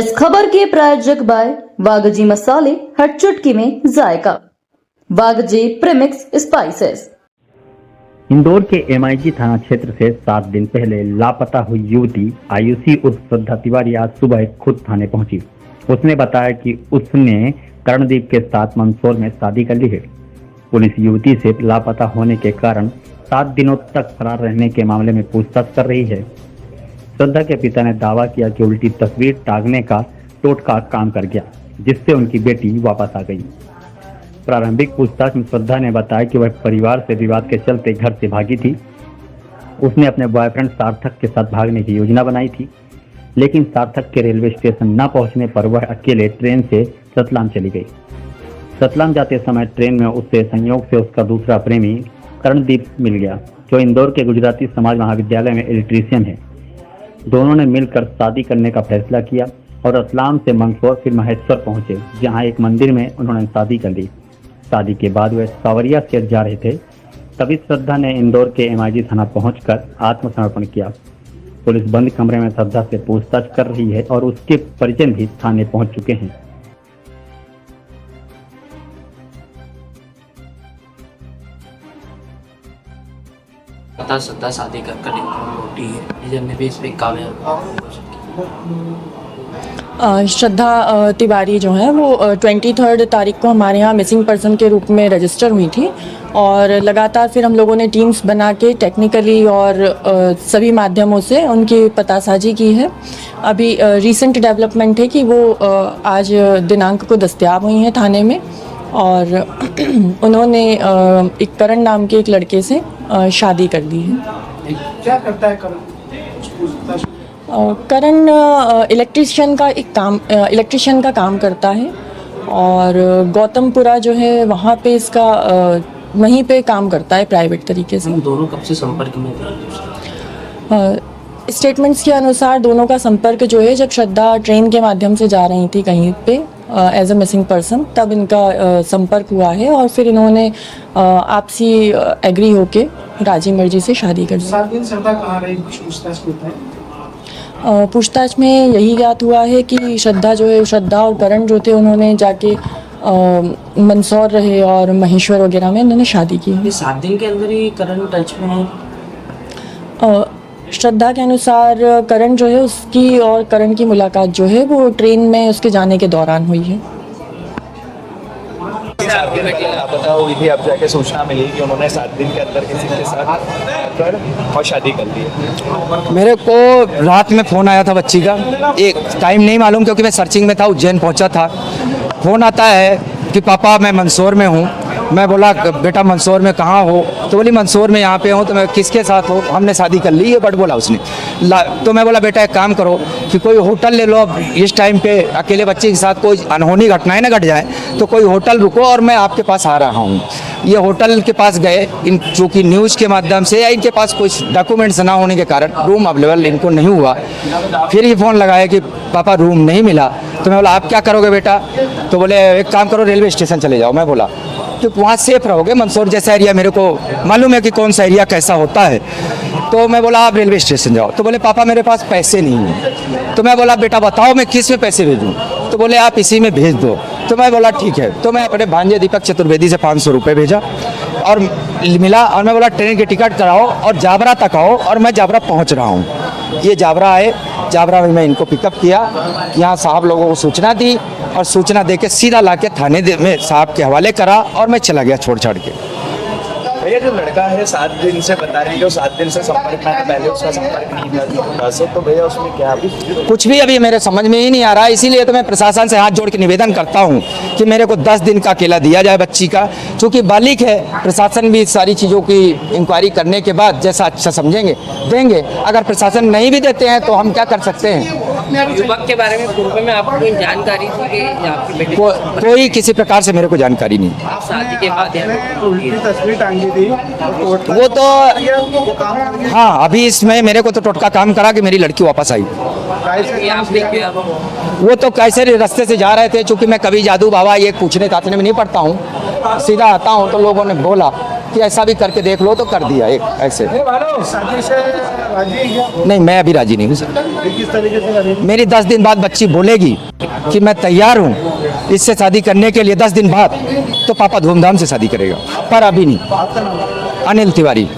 इस खबर के प्रायोजक बाय वागजी मसाले, हर चुटकी में जायका। वागजी प्रीमिक्स स्पाइसेस। इंदौर के एमआईजी थाना क्षेत्र से 7 दिन पहले लापता हुई युवती आयुषी उर्फ श्रद्धा तिवारी आज सुबह खुद थाने पहुंची। उसने बताया कि उसने कर्णदीप के साथ मंदसौर में शादी कर ली है। पुलिस युवती से लापता होने के कारण 7 दिनों तक फरार रहने के मामले में पूछताछ कर रही है। श्रद्धा के पिता ने दावा किया कि उल्टी तस्वीर टांगने का टोटका काम कर गया, जिससे उनकी बेटी वापस आ गई। प्रारंभिक पूछताछ में श्रद्धा ने बताया कि वह परिवार से विवाद के चलते घर से भागी थी। उसने अपने बॉयफ्रेंड सार्थक के साथ भागने की योजना बनाई थी, लेकिन सार्थक के रेलवे स्टेशन न पहुंचने पर वह अकेले ट्रेन से रतलाम चली गई। रतलाम जाते समय ट्रेन में उससे संयोग से उसका दूसरा प्रेमी कर्णदीप मिल गया, जो इंदौर के गुजराती समाज महाविद्यालय में इलेक्ट्रीशियन है। दोनों ने मिलकर शादी करने का फैसला किया और रतलाम से मंदसौर फिर महेश्वर पहुंचे, जहां एक मंदिर में उन्होंने शादी कर ली। शादी के बाद वे सावरिया से जा रहे थे, तभी श्रद्धा ने इंदौर के एमआईजी थाना पहुंचकर आत्मसमर्पण किया। पुलिस बंद कमरे में श्रद्धा से पूछताछ कर रही है और उसके परिजन भी थाने पहुंच चुके हैं। श्रद्धा शादी कर रोटी है भी इसमें कामयाब। श्रद्धा तिवारी जो है वो 23 तारीख को हमारे यहाँ मिसिंग पर्सन के रूप में रजिस्टर हुई थी और लगातार फिर हम लोगों ने टीम्स बना के टेक्निकली और सभी माध्यमों से उनकी पतासाजी की है। अभी रीसेंट डेवलपमेंट है कि वो आज दिनांक को दस्तयाब हुई हैं थाने में और उन्होंने एक करण नाम के एक लड़के से शादी कर ली है। क्या करता है करण? करण इलेक्ट्रिशियन का काम करता है और गौतमपुरा जो है वहाँ पे इसका वहीं पे काम करता है प्राइवेट तरीके से। दोनों कब से संपर्क में थे? स्टेटमेंट्स के अनुसार दोनों का संपर्क जो है जब श्रद्धा ट्रेन के माध्यम से जा रही थी कहीं पे एज अ मिसिंग पर्सन, तब इनका संपर्क हुआ है और फिर इन्होंने आपसी एग्री होके राजी मर्जी से शादी कर ली। 7 दिन श्रद्धा कहाँ रही? कुछ पूछताछ होता है? पूछताछ में यही ज्ञात हुआ है कि श्रद्धा और करण जो थे उन्होंने जाके मंदसौर रहे और महेश्वर वगैरह में इन्होंने शादी की है। 7 दिन के अंदर ही करण टच में है। श्रद्धा के अनुसार करण जो है उसकी और करण की मुलाकात जो है वो ट्रेन में उसके जाने के दौरान हुई है। लापता हुई थी, अब जाके सूचना मिली कि उन्होंने 7 दिन के अंदर किसी के साथ कर और शादी कर ली। मेरे को रात में फ़ोन आया था बच्ची का, एक टाइम नहीं मालूम क्योंकि मैं सर्चिंग में था, उज्जैन पहुंचा था। फ़ोन आता है कि पापा मैं मंदसौर में हूँ। मैं बोला बेटा मंदसौर में कहाँ हो? तो बोली मंदसौर में यहाँ पे हूँ। तो मैं किसके साथ हो? हमने शादी कर ली है बट बोला उसने। तो मैं बोला बेटा एक काम करो कि कोई होटल ले लो, अब इस टाइम पे अकेले बच्चे के साथ कोई अनहोनी घटनाएं ना घट जाए, तो कोई होटल रुको और मैं आपके पास आ रहा हूँ। ये होटल के पास गए, इन चूँकि न्यूज़ के माध्यम से या इनके पास कुछ डॉक्यूमेंट्स ना होने के कारण रूम अवेलेबल इनको नहीं हुआ। फिर ये फ़ोन लगाया कि पापा रूम नहीं मिला। तो मैं बोला आप क्या करोगे बेटा? तो बोले एक काम करो रेलवे स्टेशन चले जाओ। मैं बोला तो वहाँ सेफ रहोगे, मंदसौर जैसा एरिया मेरे को मालूम है कि कौन सा एरिया कैसा होता है। तो मैं बोला आप रेलवे स्टेशन जाओ। तो बोले पापा मेरे पास पैसे नहीं हैं। तो मैं बोला बेटा बताओ मैं किस में पैसे भेजूँ? तो बोले आप इसी में भेज दो। तो मैं बोला ठीक है। तो मैं अपने भांजे दीपक चतुर्वेदी से 500 रुपये भेजा और मिला और मैं बोला ट्रेन की टिकट कराओ और जाबरा तक आओ, और मैं जाबरा पहुँच रहा हूँ। ये जाबरा आए, जाबरा में मैं इनको पिकअप किया, यहाँ साहब लोगों को सूचना दी और सूचना देके सीधा लाके थाने में साहब के हवाले करा और मैं चला गया छोड़ छाड़ के। भैया जो लड़का है 7 दिन से बता रही है, 7 दिन से संपर्क में, पहले उसका संपर्क नहीं था से, तो भैया उसमें क्या कुछ भी अभी मेरे समझ में ही नहीं आ रहा है। इसीलिए तो मैं प्रशासन से हाथ जोड़ के निवेदन करता हूं कि मेरे को 10 दिन का अकेला दिया जाए बच्ची का, क्योंकि बालिग है। प्रशासन भी सारी चीज़ों की इंक्वायरी करने के बाद जैसा अच्छा समझेंगे देंगे। अगर प्रशासन नहीं भी देते हैं तो हम क्या कर सकते हैं? युवक के बारे में पूर्व में आपको कोई जानकारी थी कि आपकी बेटी? कोई किसी प्रकार से मेरे को जानकारी नहीं। शादी के बाद तस्वीर टांगी थी वो तो हाँ, अभी इसमें मेरे को तो टोटका काम करा कि मेरी लड़की वापस आई। वो तो कैसे रास्ते से जा रहे थे, चूँकि मैं कभी जादू बाबा ये पूछने ताछने में नहीं पड़ता हूँ, सीधा आता हूँ। तो लोगों ने बोला कि ऐसा भी करके देख लो, तो कर दिया एक ऐसे। शादी से राजी है क्या? नहीं, मैं अभी राजी नहीं हूँ सर। किस तरीके से करेंगे? मेरी 10 दिन बाद बच्ची बोलेगी कि मैं तैयार हूँ इससे शादी करने के लिए 10 दिन बाद, तो पापा धूमधाम से शादी करेगा, पर अभी नहीं। अनिल तिवारी।